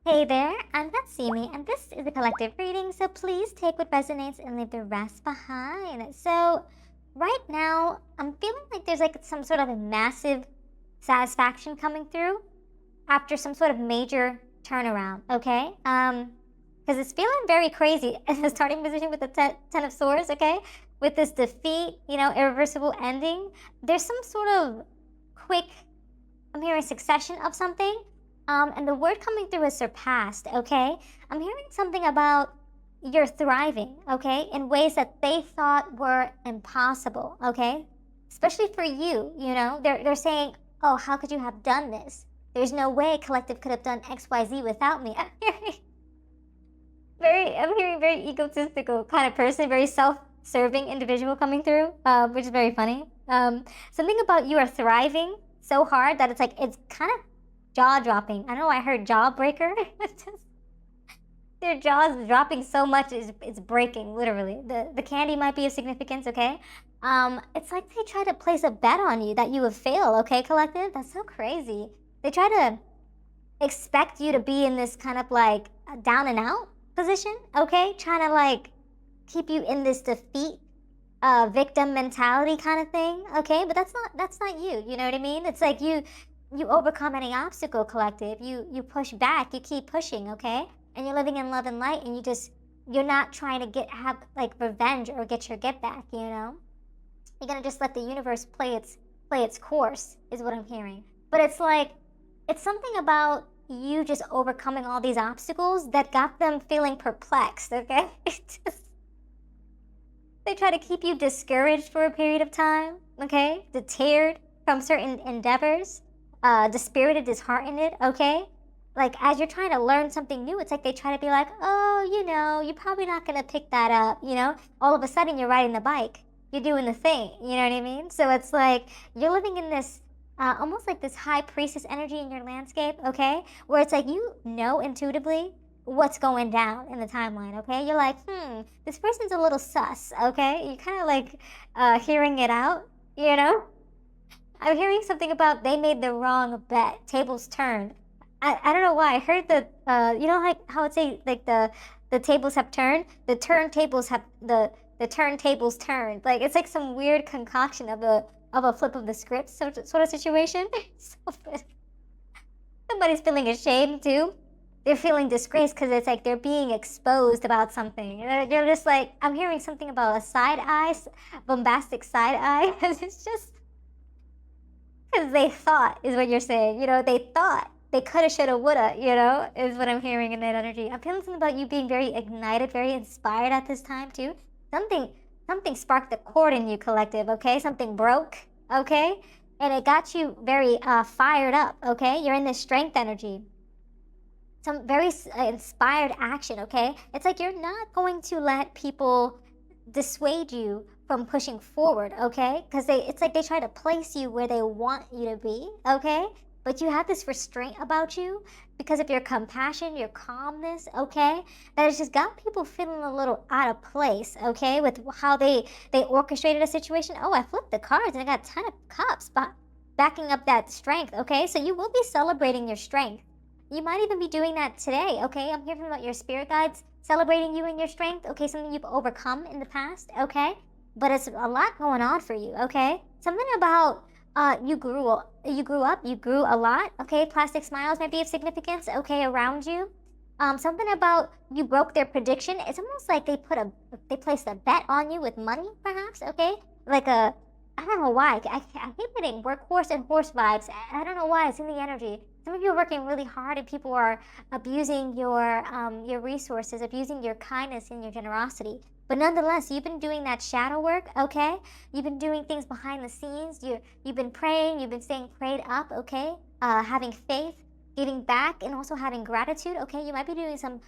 Hey there, I'm Katsumi, and this is a collective reading, so please take what resonates and leave the rest behind. So, right now, I'm feeling like there's like some sort of a massive satisfaction coming through after some sort of major turnaround, okay? Because it's feeling very crazy in the starting position with the Ten of Swords, okay? With this defeat, irreversible ending, there's some sort of quick, I'm hearing succession of something. And the word coming through is surpassed, okay? I'm hearing something about you're thriving, okay, in ways that they thought were impossible, okay? Especially for you, they're saying, oh, how could you have done this? There's no way Collective could have done XYZ without me. I'm hearing very egotistical kind of person, very self-serving individual coming through, which is very funny. Something about you are thriving so hard that it's kind of jaw-dropping. I don't know, I heard jawbreaker. Their jaws dropping so much it's breaking, literally. The candy might be of significance, okay? It's like they try to place a bet on you that you would fail, okay, Collective? That's so crazy. They try to expect you to be in this kind of like down and out position, okay? Trying to like keep you in this defeat victim mentality kind of thing, okay? But that's not you, you know what I mean? It's like you overcome any obstacle, Collective. You push back, you keep pushing, okay? And you're living in love and light, and you're not trying to have like revenge or get your get back, You're gonna just let the universe play its course, is what I'm hearing. But it's like it's something about you just overcoming all these obstacles that got them feeling perplexed, okay? They try to keep you discouraged for a period of time, okay? Deterred from certain endeavors, dispirited, disheartened, okay? Like, as you're trying to learn something new, it's like they try to be like, oh, you're probably not going to pick that up, All of a sudden, you're riding the bike. You're doing the thing, you know what I mean? So it's like you're living in this, almost like this high priestess energy in your landscape, okay? Where it's like you know intuitively what's going down in the timeline, okay? You're like, this person's a little sus, okay? You're kind of like hearing it out, I'm hearing something about they made the wrong bet. Tables turned. I don't know why. I heard that like how it say like the tables have turned. The turntables turned. Like it's like some weird concoction of a flip of the script sort of situation. So somebody's feeling ashamed too. They're feeling disgraced because it's like they're being exposed about something. They're just like, I'm hearing something about a side eye, bombastic side eye. It's just because they thought, is what you're saying. They thought. They coulda, shoulda, woulda, is what I'm hearing in that energy. I'm feeling something about you being very ignited, very inspired at this time, too. Something sparked the chord in you, Collective, okay? Something broke, okay? And it got you very fired up, okay? You're in this strength energy. Some very inspired action, okay? It's like you're not going to let people dissuade you from pushing forward, okay? Because it's like they try to place you where they want you to be, okay? But you have this restraint about you because of your compassion, your calmness, okay? That has just got people feeling a little out of place, okay? With how they orchestrated a situation. Oh, I flipped the cards and I got a ton of cups backing up that strength, okay? So you will be celebrating your strength. You might even be doing that today, okay? I'm hearing about your spirit guides celebrating you and your strength, okay? Something you've overcome in the past, okay? But it's a lot going on for you, okay? Something about you grew up, you grew a lot, okay? Plastic smiles might be of significance, okay, around you. Something about you broke their prediction. It's almost like they placed a bet on you with money, perhaps, okay? Like I don't know why. I keep getting workhorse and horse vibes. I don't know why. It's in the energy. Some of you are working really hard, and people are abusing your resources, abusing your kindness and your generosity. But nonetheless, you've been doing that shadow work, okay? You've been doing things behind the scenes. You've been praying. You've been staying prayed up, okay? Having faith, giving back, and also having gratitude, okay? You might be doing some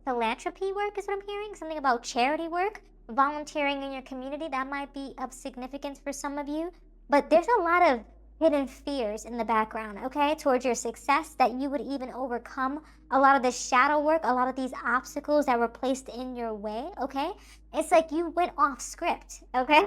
philanthropy work, is what I'm hearing. Something about charity work, volunteering in your community. That might be of significance for some of you. But there's a lot of hidden fears in the background, okay, towards your success, that you would even overcome a lot of this shadow work, a lot of these obstacles that were placed in your way, okay? It's like you went off script, okay?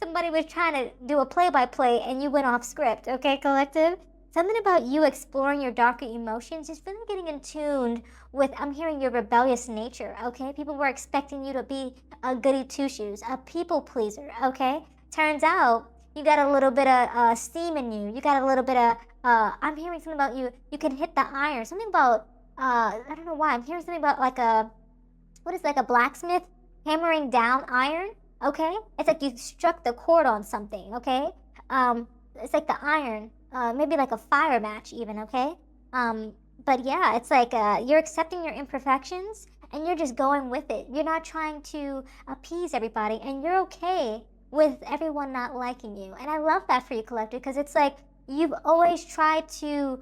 Somebody was trying to do a play-by-play and you went off script, okay, Collective? Something about you exploring your darker emotions, just really getting in tune with, I'm hearing your rebellious nature, okay? People were expecting you to be a goody two-shoes, a people pleaser, okay? Turns out you got a little bit of steam in you. You got a little bit of, I'm hearing something about you can hit the iron. Something about, I don't know why. I'm hearing something about like a blacksmith hammering down iron, okay? It's like you struck the chord on something, okay? It's like the iron, maybe like a fire match even, okay? But yeah, it's like you're accepting your imperfections and you're just going with it. You're not trying to appease everybody, and you're okay with everyone not liking you. And I love that for you, collective, because it's like you've always tried to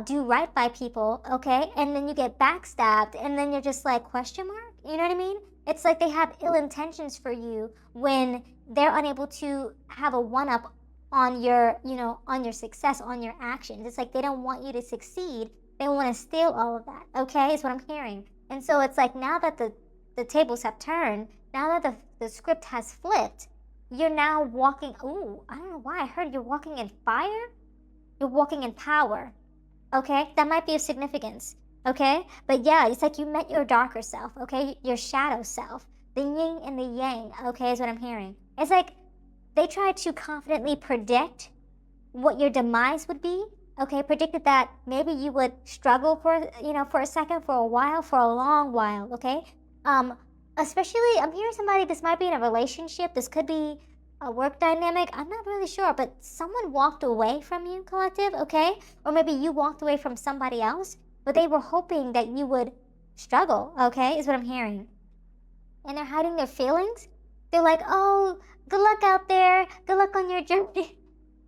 do right by people, okay? And then you get backstabbed, and then you're just like, question mark? You know what I mean? It's like they have ill intentions for you when they're unable to have a one-up on your, on your success, on your actions. It's like they don't want you to succeed. They want to steal all of that, okay, is what I'm hearing. And so it's like now that the tables have turned, now that the script has flipped, you're now walking, I don't know why, I heard you're walking in fire? You're walking in power, okay? That might be of significance, okay? But yeah, it's like you met your darker self, okay? Your shadow self, the yin and the yang, okay, is what I'm hearing. It's like they tried to confidently predict what your demise would be, okay? Predicted that maybe you would struggle for, for a second, for a while, for a long while, okay? Especially, I'm hearing somebody, this might be in a relationship, this could be a work dynamic, I'm not really sure, but someone walked away from you, collective, okay? Or maybe you walked away from somebody else, but they were hoping that you would struggle, okay, is what I'm hearing. And they're hiding their feelings. They're like, oh, good luck out there, good luck on your journey.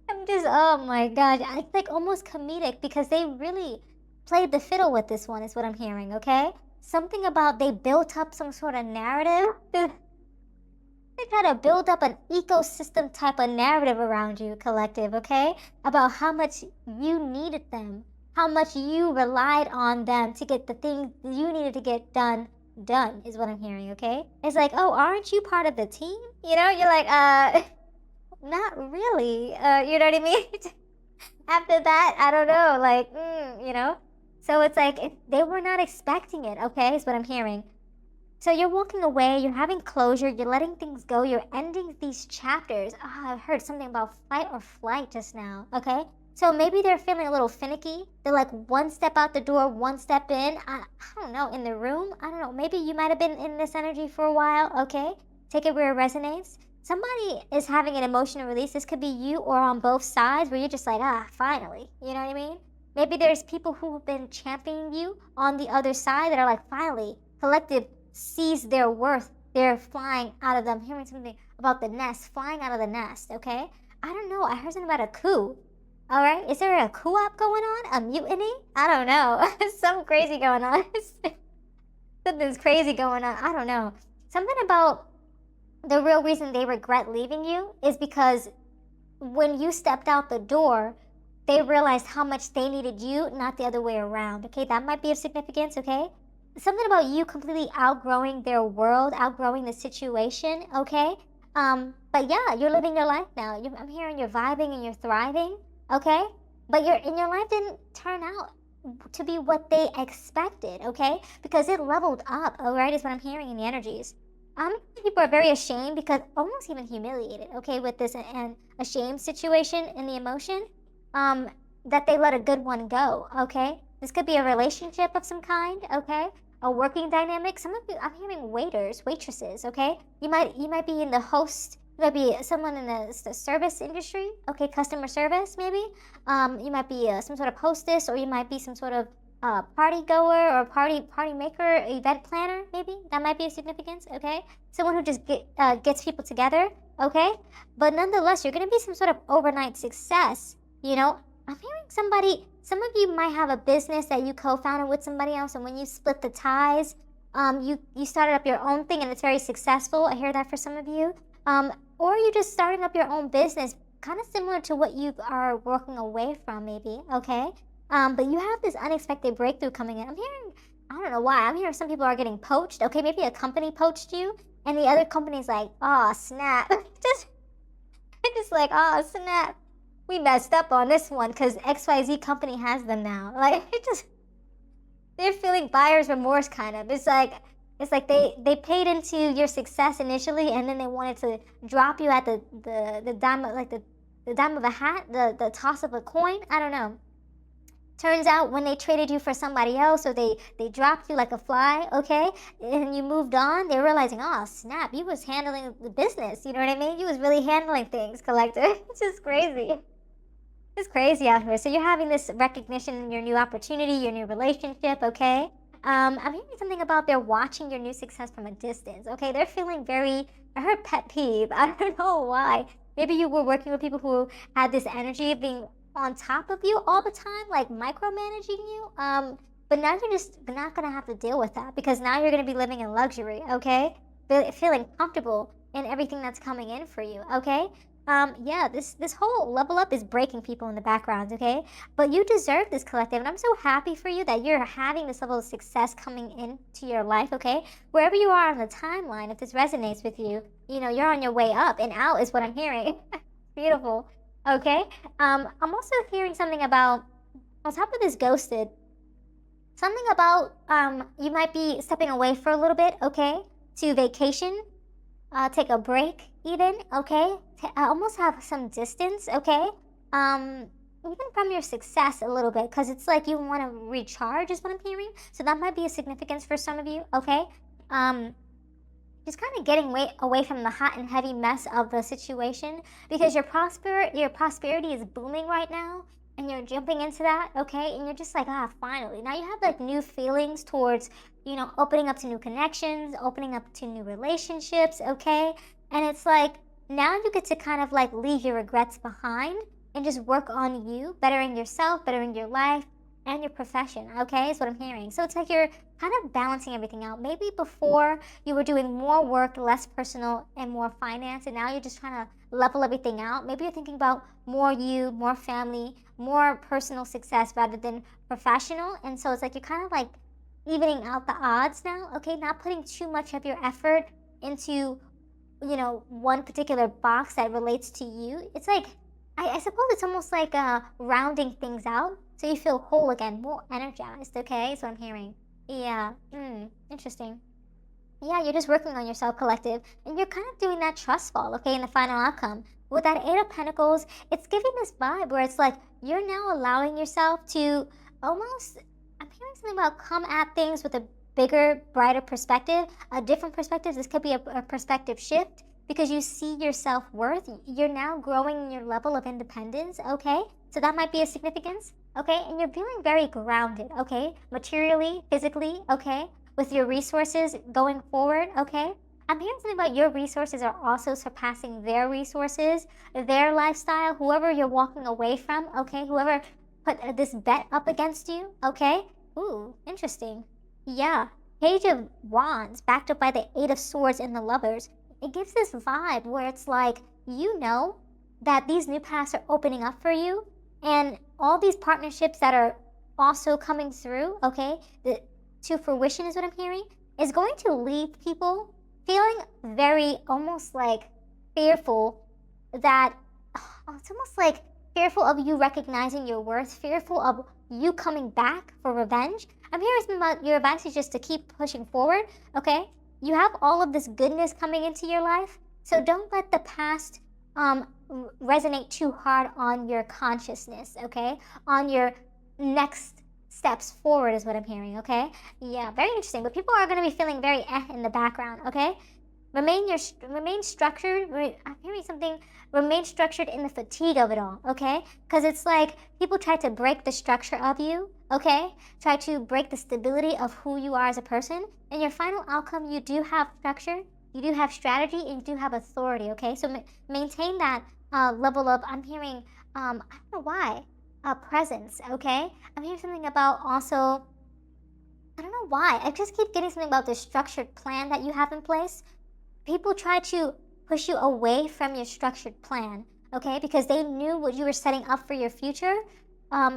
I'm just, oh my god, it's like almost comedic because they really played the fiddle with this one, is what I'm hearing, okay? Something about they built up some sort of narrative. They try to build up an ecosystem type of narrative around you, collective, okay? About how much you needed them, how much you relied on them to get the things you needed to get done, is what I'm hearing, okay? It's like, oh, aren't you part of the team? You're like, not really, you know what I mean? After that, I don't know, like, So it's like, they were not expecting it, okay, is what I'm hearing. So you're walking away, you're having closure, you're letting things go, you're ending these chapters. I heard something about fight or flight just now, okay? So maybe they're feeling a little finicky. They're like one step out the door, one step in. I don't know, in the room. I don't know. Maybe you might have been in this energy for a while, okay? Take it where it resonates. Somebody is having an emotional release. This could be you or on both sides where you're just like, finally. You know what I mean? Maybe there's people who have been championing you on the other side that are like, finally, collective sees their worth. They're flying out of them. I'm hearing something about the nest, flying out of the nest, okay? I don't know. I heard something about a coup. All right, is there a coup-op going on? A mutiny? I don't know. Something crazy going on. Something's crazy going on. I don't know. Something about the real reason they regret leaving you is because when you stepped out the door, they realized how much they needed you, not the other way around, okay? That might be of significance, okay? Something about you completely outgrowing their world, outgrowing the situation, okay? But yeah, you're living your life now. I'm hearing you're vibing and you're thriving, okay? But your life didn't turn out to be what they expected, okay? Because it leveled up, all right, is what I'm hearing in the energies. People are very ashamed because almost even humiliated, okay, with this and a shame situation in the emotion, that they let a good one go, okay? This could be a relationship of some kind, okay? A working dynamic. Some of you, I'm hearing waiters, waitresses, okay? You might be in the host, you might be someone in the service industry, okay, customer service maybe. You might be some sort of hostess, or you might be some sort of party goer or party maker, event planner maybe. That might be of significance, okay? Someone who just gets people together, okay? But nonetheless, you're gonna be some sort of overnight success, you know? I'm hearing some of you might have a business that you co-founded with somebody else, and when you split the ties, you started up your own thing and it's very successful. I hear that for some of you. Or you just starting up your own business, kind of similar to what you are working away from maybe, okay? But you have this unexpected breakthrough coming in. I'm hearing, I don't know why, I'm hearing some people are getting poached, okay? Maybe a company poached you, and the other company's like, oh, snap. just like, oh, snap. we messed up on this one because XYZ company has them now. Like, it just, they're feeling buyer's remorse, kind of. It's like they paid into your success initially, and then they wanted to drop you at the dime, like the dime of a hat, the toss of a coin. I don't know. Turns out when they traded you for somebody else, or they dropped you like a fly, okay, and you moved on, they're realizing, oh snap, you was handling the business. You know what I mean? You was really handling things, collector. It's just crazy. It's crazy out here. So you're having this recognition in your new opportunity, your new relationship, okay? I'm hearing something about they're watching your new success from a distance, okay? They're feeling very, I heard pet peeve. I don't know why. Maybe you were working with people who had this energy of being on top of you all the time, like micromanaging you. But now you're just not gonna have to deal with that because now you're gonna be living in luxury, okay? Feeling comfortable in everything that's coming in for you, okay? Yeah, this whole level up is breaking people in the background, okay? But you deserve this, collective, and I'm so happy for you that you're having this level of success coming into your life, okay? Wherever you are on the timeline, if this resonates with you, you know, you're on your way up and out is what I'm hearing. Beautiful. Okay. I'm also hearing something about, on top of this ghosted, something about you might be stepping away for a little bit, okay, to vacation, take a break even, okay, almost have some distance, okay, even from your success a little bit, because it's like you want to recharge is what I'm hearing. So that might be a significance for some of you, okay. Just kind of getting away from the hot and heavy mess of the situation because your prosperity is booming right now and you're jumping into that, okay? And you're just like, finally. Now you have like new feelings towards, you know, opening up to new connections, opening up to new relationships, okay? And it's like now you get to kind of like leave your regrets behind and just work on you, bettering yourself, bettering your life, and your profession, okay, is what I'm hearing. So it's like you're kind of balancing everything out. Maybe before you were doing more work, less personal, and more finance, and now you're just trying to level everything out. Maybe you're thinking about more you, more family, more personal success rather than professional. And so it's like you're kind of like evening out the odds now, okay, not putting too much of your effort into, you know, one particular box that relates to you. It's like, I suppose it's almost like rounding things out so you feel whole again, more energized, okay? Is what I'm hearing. Yeah, interesting. Yeah, you're just working on yourself, collective, and you're kind of doing that trust fall, okay, in the final outcome. With that Eight of Pentacles, it's giving this vibe where it's like you're now allowing yourself to almost, I'm hearing something about come at things with a bigger, brighter perspective, a different perspective. This could be a perspective shift because you see your self-worth. You're now growing in your level of independence, okay? So that might be a significance, okay? And you're feeling very grounded, okay? Materially, physically, okay? With your resources going forward, okay? I'm hearing something about your resources are also surpassing their resources, their lifestyle, whoever you're walking away from, okay? Whoever put this bet up against you, okay? Ooh, interesting. Yeah. Page of Wands backed up by the Eight of Swords and the Lovers. It gives this vibe where it's like, you know that these new paths are opening up for you and all these partnerships that are also coming through, okay, to fruition is what I'm hearing, is going to leave people feeling very almost like fearful that, it's almost like fearful of you recognizing your worth, fearful of you coming back for revenge. I'm hearing something about your advice is just to keep pushing forward, okay? You have all of this goodness coming into your life, so don't let the past resonate too hard on your consciousness, okay? On your next steps forward is what I'm hearing, okay? Yeah, very interesting. But people are going to be feeling very in the background, okay? Remain structured. I'm hearing something. Remain structured in the fatigue of it all, okay? Because it's like people try to break the structure of you, okay? Try to break the stability of who you are as a person. In your final outcome, you do have structure, you do have strategy, and you do have authority, okay? So maintain that level of, I'm hearing, I don't know why, presence, okay? I'm hearing something about also, I don't know why. I just keep getting something about the structured plan that you have in place. People try to push you away from your structured plan, okay? Because they knew what you were setting up for your future.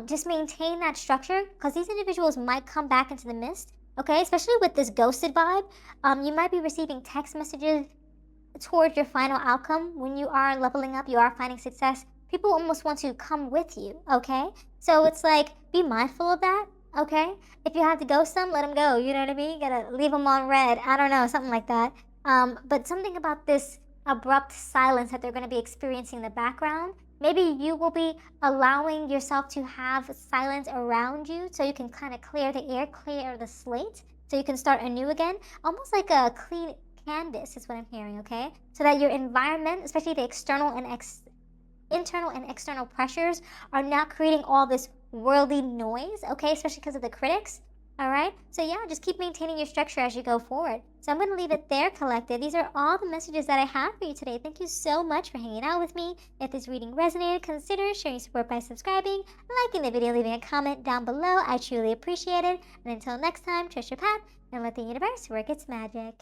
Just maintain that structure because these individuals might come back into the mist, okay? Especially with this ghosted vibe. You might be receiving text messages towards your final outcome when you are leveling up, you are finding success. people almost want to come with you, okay? So it's like, be mindful of that, okay? If you have to ghost them, let them go, you know what I mean? You gotta leave them on red, I don't know, something like that. But something about this abrupt silence that they're gonna be experiencing in the background, maybe you will be allowing yourself to have silence around you so you can kind of clear the air, clear the slate, so you can start anew again, almost like a clean canvas is what I'm hearing, okay? So that your environment, especially the external and internal and external pressures, are not creating all this worldly noise, okay? Especially because of the critics, all right? So yeah, just keep maintaining your structure as you go forward. So I'm going to leave it there, collective. These are all the messages that I have for you today. Thank you so much for hanging out with me. If this reading resonated, consider showing support by subscribing, liking the video, leaving a comment down below. I truly appreciate it. And until next time, trust your path and let the universe work its magic.